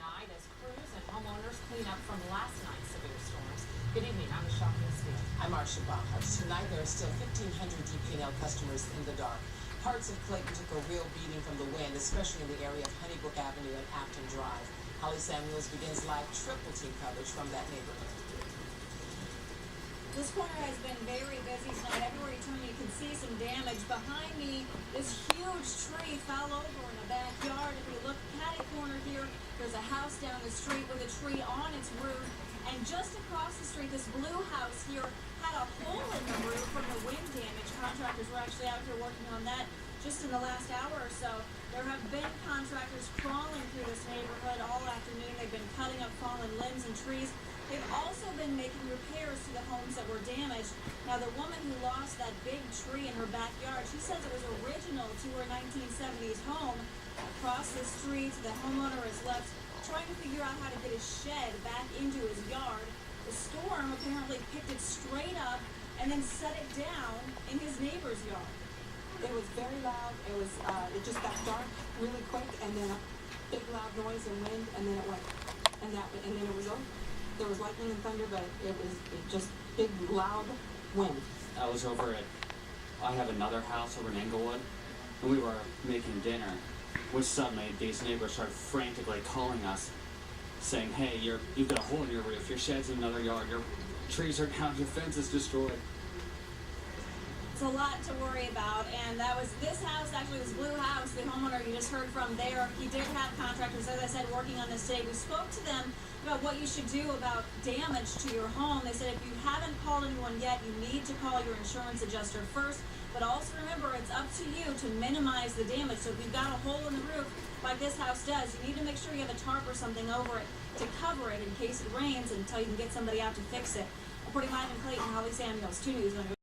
overnight as crews and homeowners clean up from last night's severe storms. Good evening, I'm Shocking Speed. I'm Marsha Baumhurst. Tonight there are still 1,500 DP&L customers in the dark. Parts of Clayton took a real beating from the wind, especially in the area of Honeybrook Avenue and Afton Drive. Holly Samuels begins live triple team coverage from that neighborhood. This corner has been very busy tonight. Everywhere you turn, you can see some damage. Behind me, this huge tree fell over in the backyard. If you look catty corner here, there's a house down the street with a tree on its roof. And just across the street, this blue house here had a hole in the roof from the wind damage. Contractors were actually out here working on that just in the last hour or so. There have been contractors crawling through this neighborhood all afternoon. They've been cutting up fallen limbs and trees. They've also been making repairs to the homes that were damaged. Now, the woman who lost that big tree in her backyard, she says it was original to her 1970s home. Across the street, the homeowner is left trying to figure out how to get his shed back into his yard. The storm apparently picked it straight up and then set it down in his neighbor's yard. It was very loud. It just got dark really quick, and then a big loud noise and wind, and then it went, and then it was over. There was lightning and thunder, but it just big loud wind. I was I have another house over in Englewood, and we were making dinner, when suddenly these neighbors started frantically calling us, saying, "Hey, you've got a hole in your roof, your shed's in another yard, your trees are down, your fence is destroyed." It's a lot to worry about, and that was this house, actually this blue house, the homeowner you just heard from there. He did have contractors, as I said, working on this today. We spoke to them about what you should do about damage to your home. They said if you haven't called anyone yet, you need to call your insurance adjuster first, but also remember it's up to you to minimize the damage. So if you've got a hole in the roof, like this house does, you need to make sure you have a tarp or something over it to cover it in case it rains until you can get somebody out to fix it. Reporting live in Clayton, Holly Samuels, 2 News.